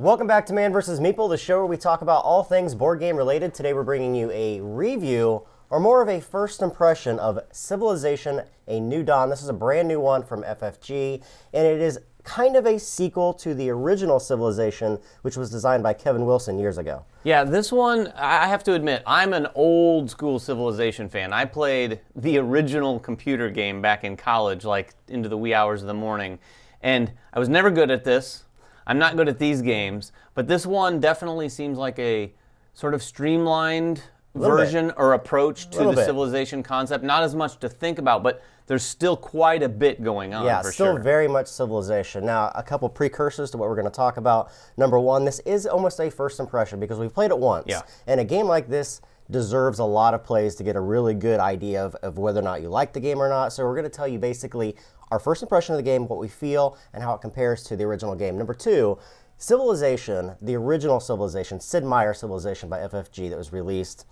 Welcome back to Man vs. Meeple, the show where we talk about all things board game related. Today we're bringing you a review, or more of a first impression, of Civilization: A New Dawn. This is a brand new one from FFG, and it is kind of a sequel to the original Civilization, which was designed by Kevin Wilson years ago. Yeah, this one, I have to admit, I'm an old school Civilization fan. I played the original computer game back in college, like into the wee hours of the morning, and I was never good at this. I'm not good at these games, but this one definitely seems like a sort of streamlined version or approach to the Civilization concept. Not as much to think about, but there's still quite a bit going on, yeah, for still sure. very much Civilization. Now, a couple precursors to what we're going to talk about. Number one, this is almost a first impression because we've played it once. Yeah. And a game like this deserves a lot of plays to get a really good idea of whether or not you like the game or not. So we're going to tell you basically our first impression of the game, what we feel, and how it compares to the original game. Number two, Civilization, the original Civilization, Sid Meier's Civilization by FFG that was released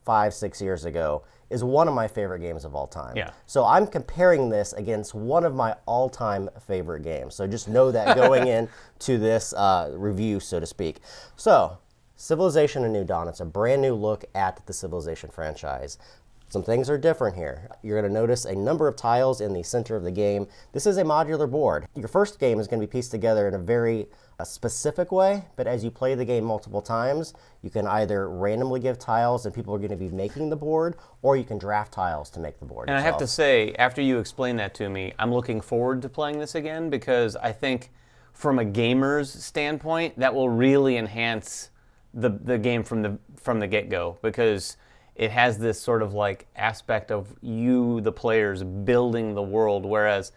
5-6 years ago, is one of my favorite games of all time. Yeah. So I'm comparing this against one of my all-time favorite games. So just know that going into this review, so to speak. So, Civilization: A New Dawn. It's a brand new look at the Civilization franchise. Some things are different here. You're going to notice a number of tiles in the center of the game. This is a modular board. Your first game is going to be pieced together in a very specific way, but as you play the game multiple times, you can either randomly give tiles and people are going to be making the board, or you can draft tiles to make the board And yourself. I have to say, after you explain that to me, I'm looking forward to playing this again because I think from a gamer's standpoint, that will really enhance the game from the get-go, because it has this sort of like aspect of you, the players, building the world, whereas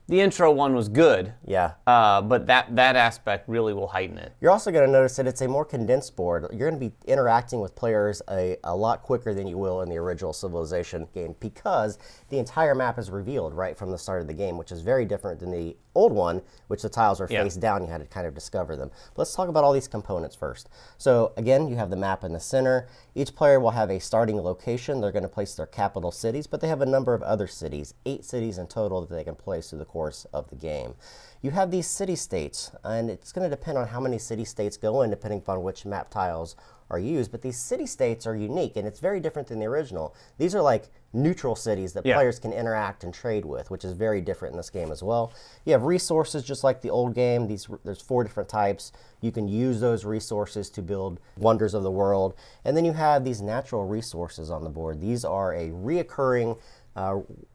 the intro one was good. Yeah. But that aspect really will heighten it. You're also going to notice that it's a more condensed board. You're going to be interacting with players a lot quicker than you will in the original Civilization game because the entire map is revealed right from the start of the game, which is very different than the old one, which the tiles were face down. You had to kind of discover them. But let's talk about all these components first. So again, you have the map in the center. Each player will have a starting location. They're going to place their capital cities, but they have a number of other cities, 8 cities in total that they can place through the course of the game. You have these city-states, and it's going to depend on how many city-states go in, depending upon which map tiles are used, but these city-states are unique, and it's very different than the original. These are like neutral cities that players can interact and trade with, which is very different in this game as well. You have resources just like the old game. There's 4 different types. You can use those resources to build wonders of the world. And then you have these natural resources on the board. These are a reoccurring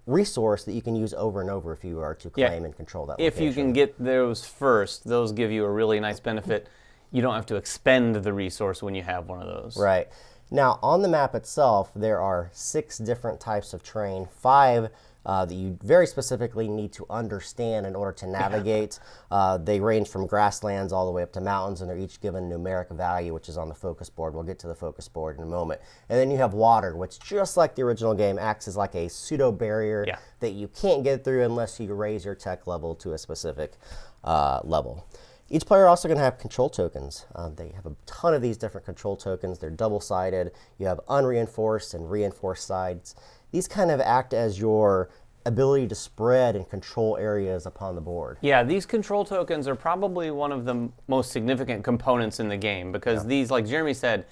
resource that you can use over and over if you are to claim and control that location. If you can get those first, those give you a really nice benefit. You don't have to expend the resource when you have one of those. Right. Now, on the map itself, there are 6 different types of terrain, 5 that you very specifically need to understand in order to navigate. They range from grasslands all the way up to mountains, and they're each given numeric value, which is on the focus board. We'll get to the focus board in a moment. And then you have water, which, just like the original game, acts as like a pseudo barrier that you can't get through unless you raise your tech level to a specific level. Each player also going to have control tokens. They have a ton of these different control tokens. They're double-sided. You have unreinforced and reinforced sides. These kind of act as your ability to spread and control areas upon the board. Yeah, these control tokens are probably one of the most significant components in the game because these, like Jeremy said,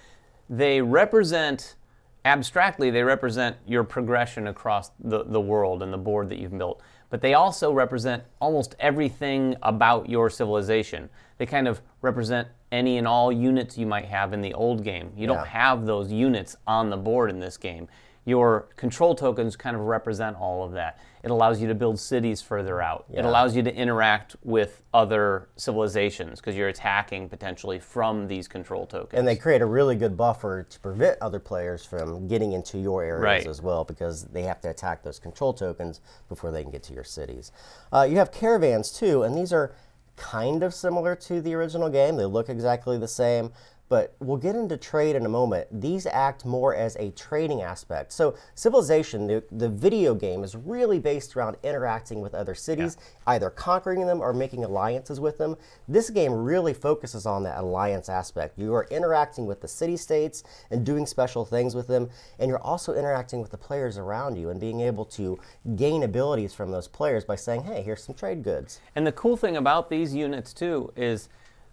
they represent, abstractly, they represent your progression across the world and the board that you've built. But they also represent almost everything about your civilization. They kind of represent any and all units you might have in the old game. You don't have those units on the board in this game. Your control tokens kind of represent all of that. It allows you to build cities further out. It allows you to interact with other civilizations because you're attacking potentially from these control tokens. And they create a really good buffer to prevent other players from getting into your areas as well, because they have to attack those control tokens before they can get to your cities. You have caravans too, and these are kind of similar to the original game. They look exactly the same. But we'll get into trade in a moment. These act more as a trading aspect. So Civilization, the video game, is really based around interacting with other cities, either conquering them or making alliances with them. This game really focuses on that alliance aspect. You are interacting with the city-states and doing special things with them, and you're also interacting with the players around you and being able to gain abilities from those players by saying, hey, here's some trade goods. And the cool thing about these units, too, is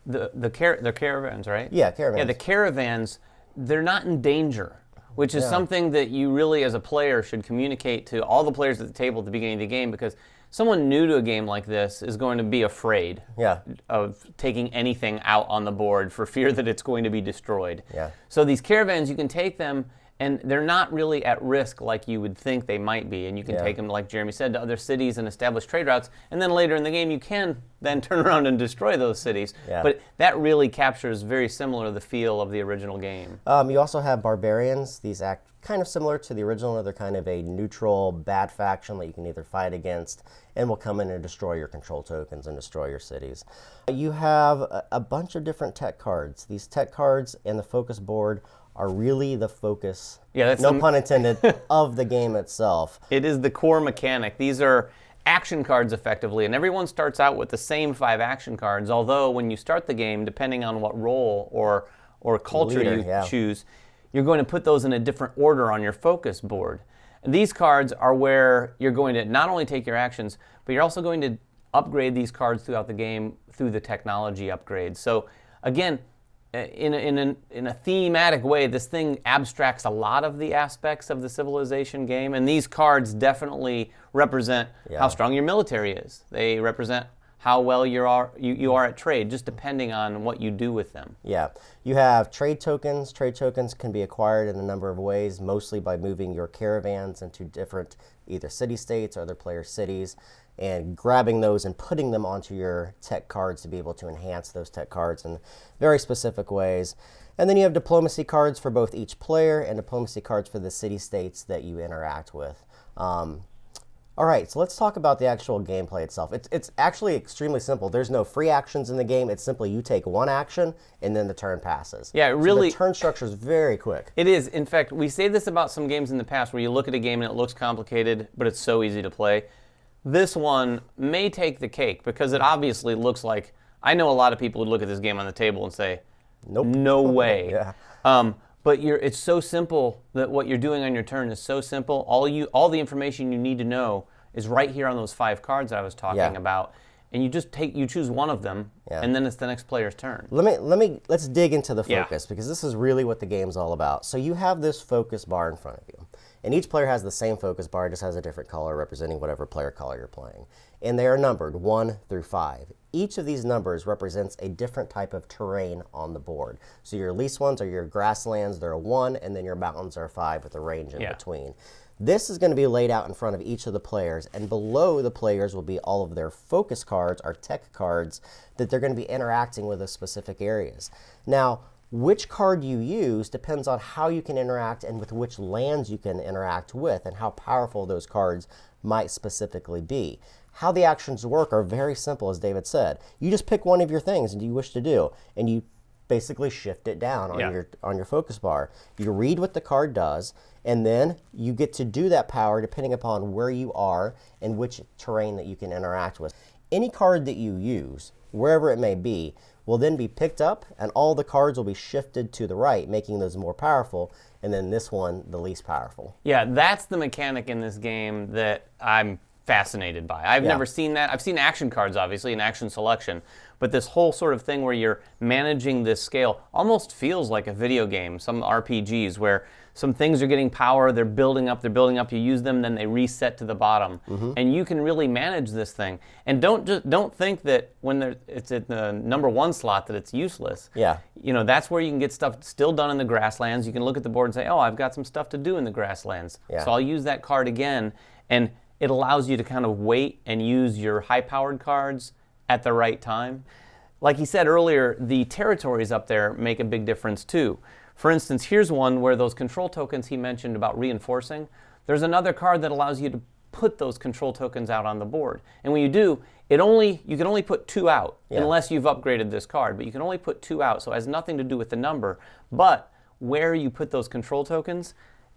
the caravans, right? Yeah, caravans. Yeah, the caravans, they're not in danger, which is something that you really, as a player, should communicate to all the players at the table at the beginning of the game, because someone new to a game like this is going to be afraid of taking anything out on the board for fear that it's going to be destroyed. Yeah. So these caravans, you can take them, and they're not really at risk like you would think they might be. And you can take them, like Jeremy said, to other cities and establish trade routes. And then later in the game, you can then turn around and destroy those cities. Yeah. But that really captures very similar to the feel of the original game. You also have barbarians. These act kind of similar to the original. They're kind of a neutral, bad faction that you can either fight against and will come in and destroy your control tokens and destroy your cities. You have a bunch of different tech cards. These tech cards and the focus board are really the focus, no pun intended, of the game itself. It is the core mechanic. These are action cards, effectively, and everyone starts out with the same 5 action cards, although when you start the game, depending on what role or culture you choose, you're going to put those in a different order on your focus board. And these cards are where you're going to not only take your actions, but you're also going to upgrade these cards throughout the game through the technology upgrades. So again, in a thematic way, this thing abstracts a lot of the aspects of the Civilization game, and these cards definitely represent how strong your military is. They represent how well you are at trade, just depending on what you do with them. Yeah. You have trade tokens. Trade tokens can be acquired in a number of ways, mostly by moving your caravans into different either city-states or other player cities, and grabbing those and putting them onto your tech cards to be able to enhance those tech cards in very specific ways. And then you have diplomacy cards for both each player and diplomacy cards for the city-states that you interact with. All right, so let's talk about the actual gameplay itself. It's actually extremely simple. There's no free actions in the game. It's simply you take one action and then the turn passes. Yeah, really. So the turn structure is very quick. It is. In fact, we say this about some games in the past where you look at a game and it looks complicated, but it's so easy to play. This one may take the cake because it obviously looks like, I know a lot of people would look at this game on the table and say, nope, no way. Yeah. But it's so simple that what you're doing on your turn is so simple. All the information you need to know is right here on those 5 cards I was talking about, and you choose one of them, and then it's the next player's turn. Let's dig into the focus because this is really what the game's all about. So you have this focus bar in front of you, and each player has the same focus bar, just has a different color representing whatever player color you're playing, and they are numbered 1 through 5. Each of these numbers represents a different type of terrain on the board. So your least ones are your grasslands, they're a 1, and then your mountains are a 5 with a range in between. This is going to be laid out in front of each of the players, and below the players will be all of their focus cards, or tech cards, that they're going to be interacting with in specific areas. Now, which card you use depends on how you can interact and with which lands you can interact with, and how powerful those cards might specifically be. How the actions work are very simple, as David said. You just pick one of your things and you wish to do, and you basically shift it down on your focus bar. You read what the card does, and then you get to do that power depending upon where you are and which terrain that you can interact with. Any card that you use, wherever it may be, will then be picked up, and all the cards will be shifted to the right, making those more powerful, and then this one the least powerful. Yeah, that's the mechanic in this game that I'm fascinated by. I've never seen that. I've seen action cards, obviously, and action selection, but this whole sort of thing where you're managing this scale almost feels like a video game, some RPGs, where some things are getting power, they're building up, you use them, then they reset to the bottom. And you can really manage this thing. And don't think that when it's at the number 1 slot that it's useless. Yeah. You know, that's where you can get stuff still done in the grasslands. You can look at the board and say, oh, I've got some stuff to do in the grasslands. So I'll use that card again. And it allows you to kind of wait and use your high-powered cards at the right time. Like he said earlier, the territories up there make a big difference too. For instance, here's one where those control tokens he mentioned about reinforcing, there's another card that allows you to put those control tokens out on the board. And when you do, you can only put 2 out unless you've upgraded this card, but you can only put 2 out, so it has nothing to do with the number. But where you put those control tokens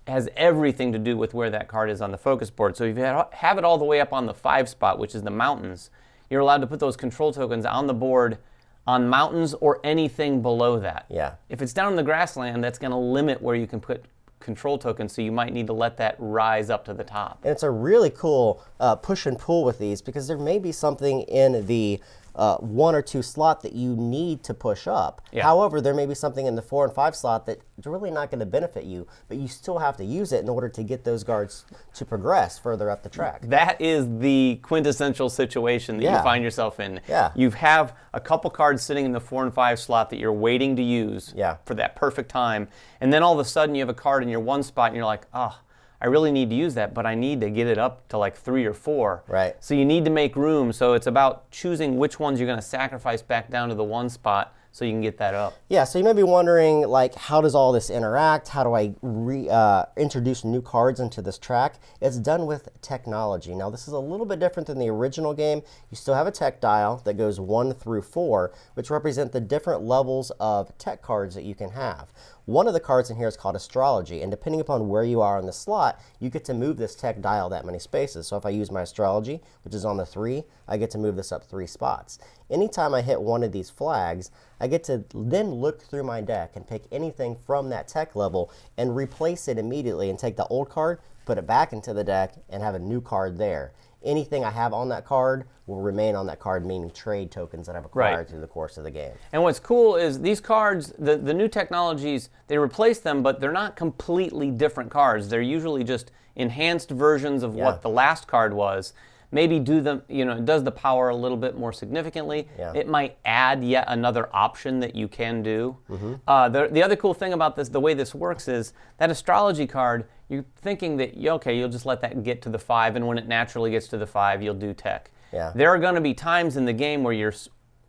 has everything to do with where that card is on the focus board. So if you have it all the way up on the 5 spot, which is the mountains, you're allowed to put those control tokens on the board on mountains or anything below that. Yeah. If it's down in the grassland, that's going to limit where you can put control tokens, so you might need to let that rise up to the top. And it's a really cool push and pull with these, because there may be something in the 1 or 2 slot that you need to push up. Yeah. However, there may be something in the 4 and 5 slot that's really not going to benefit you, but you still have to use it in order to get those guards to progress further up the track. That is the quintessential situation that you find yourself in. Yeah. You have a couple cards sitting in the 4 and 5 slot that you're waiting to use for that perfect time, and then all of a sudden you have a card in your 1 spot and you're like, oh, I really need to use that, but I need to get it up to like 3 or 4. Right. So you need to make room. So it's about choosing which ones you're going to sacrifice back down to the 1 spot so you can get that up. Yeah, so you may be wondering, like, how does all this interact? How do I introduce new cards into this track? It's done with technology. Now, this is a little bit different than the original game. You still have a tech dial that goes 1 through 4, which represent the different levels of tech cards that you can have. One of the cards in here is called Astrology, and depending upon where you are on the slot, you get to move this tech dial that many spaces. So if I use my Astrology, which is on the 3, I get to move this up 3 spots. Anytime I hit one of these flags, I get to then look through my deck and pick anything from that tech level and replace it immediately and take the old card, put it back into the deck, and have a new card there. Anything I have on that card will remain on that card, meaning trade tokens that I've acquired through the course of the game. And what's cool is these cards, the new technologies, they replace them, but they're not completely different cards. They're usually just enhanced versions of what the last card was. Maybe do them, it does the power a little bit more significantly. Yeah. It might add yet another option that you can do. The other cool thing about this, the way this works is that Astrology card, you're thinking that, you'll just let that get to the 5, and when it naturally gets to the 5, you'll do tech. Yeah. There are going to be times in the game where you're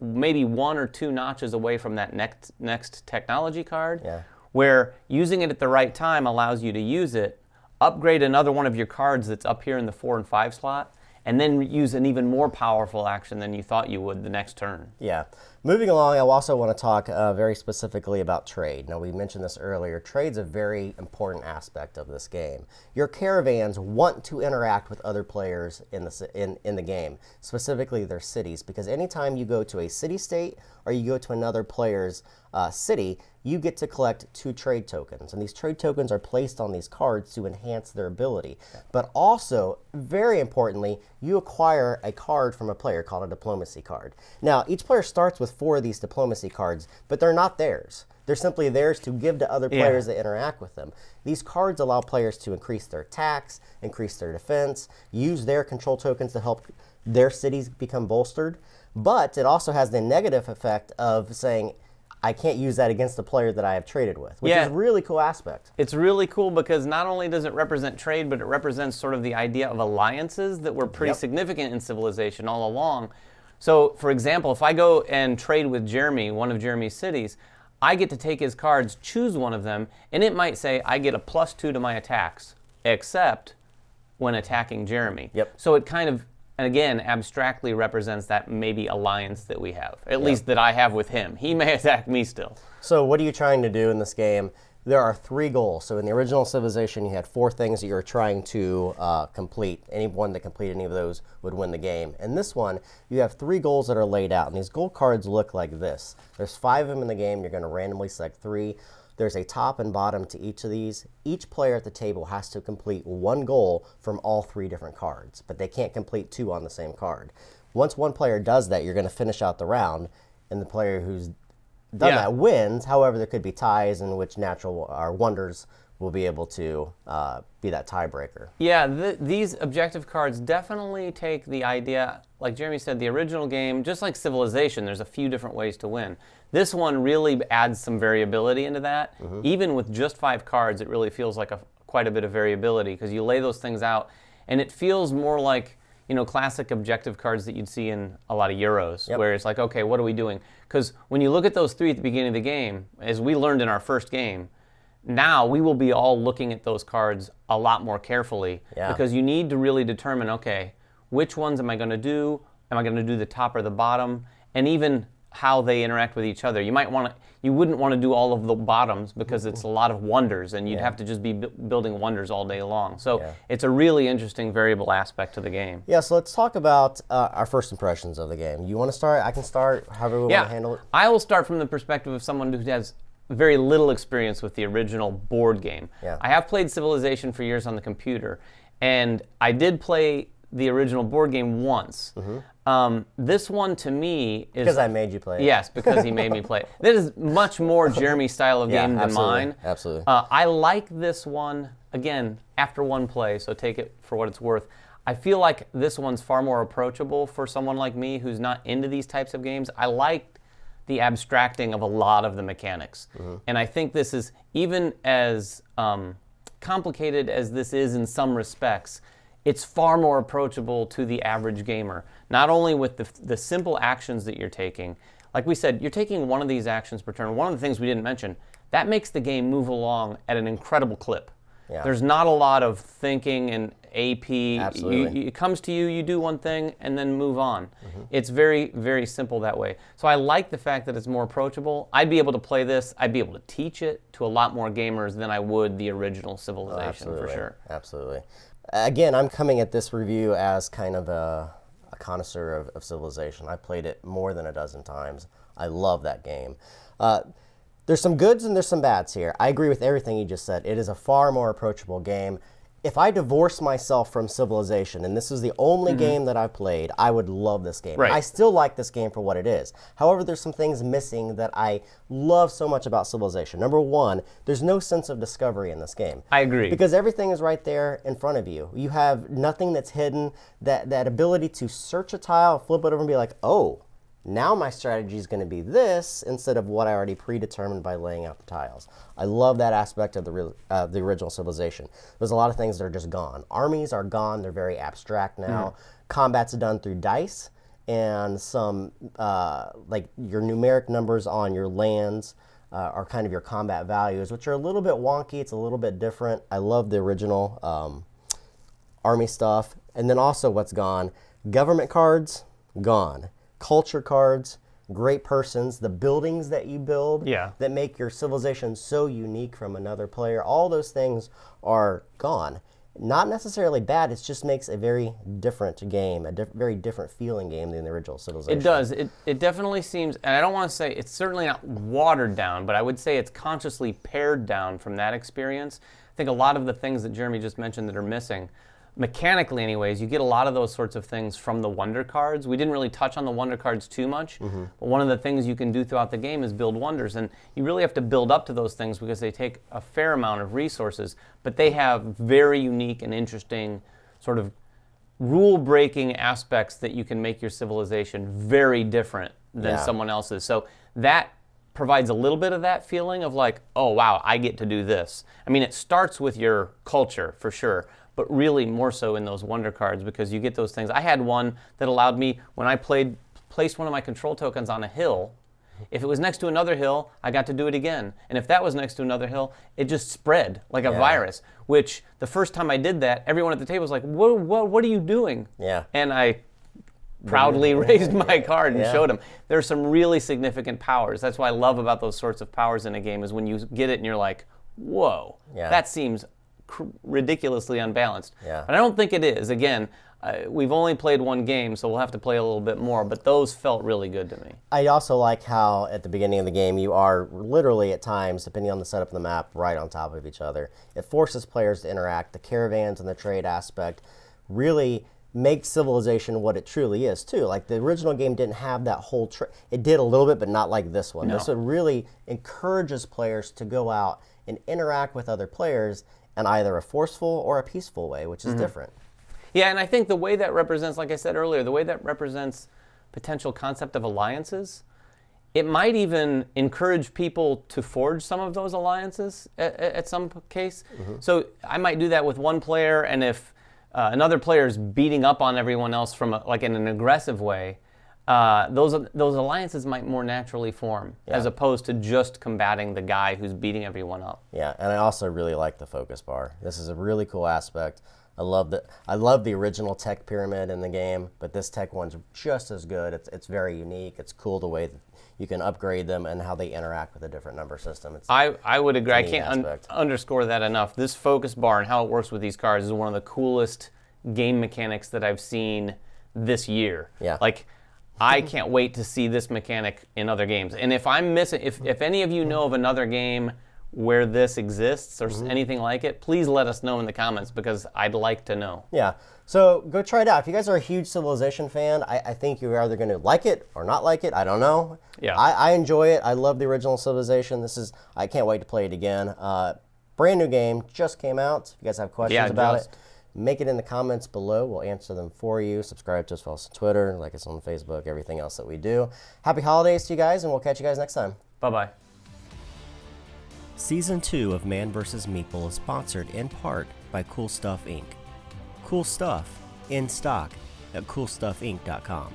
maybe 1 or 2 notches away from that next technology card, where using it at the right time allows you to use it, upgrade another one of your cards that's up here in the 4 and 5 slot, and then use an even more powerful action than you thought you would the next turn. Yeah. Moving along, I also want to talk very specifically about trade. Now, we mentioned this earlier. Trade's a very important aspect of this game. Your caravans want to interact with other players in the game, specifically their cities, because anytime you go to a city-state or you go to another player's city, you get to collect 2 trade tokens, and these trade tokens are placed on these cards to enhance their ability. But also, very importantly, you acquire a card from a player called a diplomacy card. Now, each player starts with 4 of these diplomacy cards, but they're not theirs. They're simply theirs to give to other players that interact with them. These cards allow players to increase their attacks, increase their defense, use their control tokens to help their cities become bolstered, but it also has the negative effect of saying, I can't use that against the player that I have traded with, which is a really cool aspect. It's really cool because not only does it represent trade, but it represents sort of the idea of alliances that were pretty significant in Civilization all along. So, for example, if I go and trade with Jeremy, one of Jeremy's cities, I get to take his cards, choose one of them, and it might say I get a +2 to my attacks, except when attacking Jeremy. So it kind of, and again, abstractly represents that maybe alliance that we have, at least that I have with him. He may attack me still. So what are you trying to do in this game? There are 3 goals. So in the original Civilization, you had 4 things that you were trying to complete. Anyone that completed any of those would win the game. In this one, you have 3 goals that are laid out, and these goal cards look like this. There's 5 of them in the game. You're going to randomly select 3. There's a top and bottom to each of these. Each player at the table has to complete 1 goal from all 3 different cards, but they can't complete 2 on the same card. Once one player does that, you're going to finish out the round, and the player who's done that wins. However, there could be ties in which natural or wonders will be able to be that tiebreaker. Yeah, these objective cards definitely take the idea, like Jeremy said, the original game, just like Civilization, there's a few different ways to win. This one really adds some variability into that. Even with just 5 cards, it really feels like quite a bit of variability because you lay those things out, and it feels more like classic objective cards that you'd see in a lot of Euros, where it's like, okay, what are we doing? Because when you look at those 3 at the beginning of the game, as we learned in our first game, now we will be all looking at those cards a lot more carefully because you need to really determine, okay, which ones am I going to do? Am I going to do the top or the bottom? And even how they interact with each other. You wouldn't want to do all of the bottoms because it's a lot of wonders, and you'd have to just be building wonders all day long. So it's a really interesting variable aspect to the game. Yeah, so let's talk about our first impressions of the game. You want to start? I can start, however we want to handle it. I will start from the perspective of someone who has very little experience with the original board game. I have played Civilization for years on the computer, and I did play the original board game once. This one to me is because I made you play it. Yes, because he made me play it. This is much more Jeremy's style of game than absolutely, mine. Absolutely. I like this one, again, after one play, so take it for what it's worth. I feel like this one's far more approachable for someone like me who's not into these types of games. I like the abstracting of a lot of the mechanics. And I think this is, even as complicated as this is in some respects, it's far more approachable to the average gamer. Not only with the simple actions that you're taking. Like we said, you're taking one of these actions per turn. One of the things we didn't mention, that makes the game move along at an incredible clip. Yeah. There's not a lot of thinking and AP. Absolutely. It comes to you, you do one thing, and then move on. It's very, very simple that way. So I like the fact that it's more approachable. I'd be able to play this. I'd be able to teach it to a lot more gamers than I would the original Civilization, for sure. Absolutely. Again, I'm coming at this review as kind of a connoisseur of Civilization. I've played it more than a dozen times. I love that game. There's some goods and there's some bads here. I agree with everything you just said. It is a far more approachable game. If I divorce myself from Civilization, and this is the only game that I've played, I would love this game. Right. I still like this game for what it is. However, there's some things missing that I love so much about Civilization. Number one, there's no sense of discovery in this game. I agree. Because everything is right there in front of you. You have nothing that's hidden. That ability to search a tile, flip it over and be like, oh, now my strategy is going to be this instead of what I already predetermined by laying out the tiles. I love that aspect of the original Civilization. There's a lot of things that are just gone. Armies are gone. They're very abstract now. Combat's done through dice and some, like your numeric numbers on your lands are kind of your combat values, which are a little bit wonky. It's a little bit different. I love the original army stuff. And then also what's gone, government cards, gone. Culture cards, great persons, the buildings that you build that make your civilization so unique from another player, all those things are gone. Not necessarily bad, it just makes a very different game, a very different feeling game than the original Civilization. It does. It definitely seems, and I don't want to say it's certainly not watered down, but I would say it's consciously pared down from that experience. I think a lot of the things that Jeremy just mentioned that are missing, mechanically anyways, you get a lot of those sorts of things from the wonder cards. We didn't really touch on the wonder cards too much, but one of the things you can do throughout the game is build wonders, and you really have to build up to those things because they take a fair amount of resources, but they have very unique and interesting sort of rule-breaking aspects that you can make your civilization very different than someone else's. So that provides a little bit of that feeling of like, oh wow, I get to do this. I mean, it starts with your culture for sure, but really more so in those wonder cards because you get those things. I had one that allowed me, when I placed one of my control tokens on a hill, if it was next to another hill, I got to do it again. And if that was next to another hill, it just spread like a virus, which the first time I did that, everyone at the table was like, what are you doing? Yeah. And I proudly raised my card and showed them. There are some really significant powers. That's what I love about those sorts of powers in a game is when you get it and you're like, whoa, that seems ridiculously unbalanced. But I don't think it is. Again, we've only played one game, so we'll have to play a little bit more, but those felt really good to me. I also like how at the beginning of the game you are literally at times, depending on the setup of the map, right on top of each other. It forces players to interact. The caravans and the trade aspect really make Civilization what it truly is too. Like the original game didn't have that whole it did a little bit, but not like this one. This one really encourages players to go out and interact with other players in either a forceful or a peaceful way, which is different. Yeah, and I think the way that represents, like I said earlier, the way that represents potential concept of alliances, it might even encourage people to forge some of those alliances at some case. So I might do that with one player, and if another player is beating up on everyone else from like in an aggressive way, those alliances might more naturally form as opposed to just combating the guy who's beating everyone up. Yeah, and I also really like the focus bar. This is a really cool aspect. I love the original tech pyramid in the game, but this tech one's just as good. It's very unique. It's cool the way that you can upgrade them and how they interact with a different number system. I would agree. I can't underscore that enough. This focus bar and how it works with these cards is one of the coolest game mechanics that I've seen this year. Yeah. Like, I can't wait to see this mechanic in other games. And if I'm missing, if any of you know of another game where this exists or anything like it, please let us know in the comments because I'd like to know. Yeah. So go try it out. If you guys are a huge Civilization fan, I think you're either going to like it or not like it. I don't know. Yeah. I enjoy it. I love the original Civilization. I can't wait to play it again. Brand new game just came out. If you guys have questions about it, make it in the comments below. We'll answer them for you. Subscribe to us, follow us on Twitter, like us on Facebook, everything else that we do. Happy holidays to you guys, and we'll catch you guys next time. Bye-bye. Season 2 of Man vs. Meeple is sponsored in part by Cool Stuff Inc. Cool stuff in stock at coolstuffinc.com.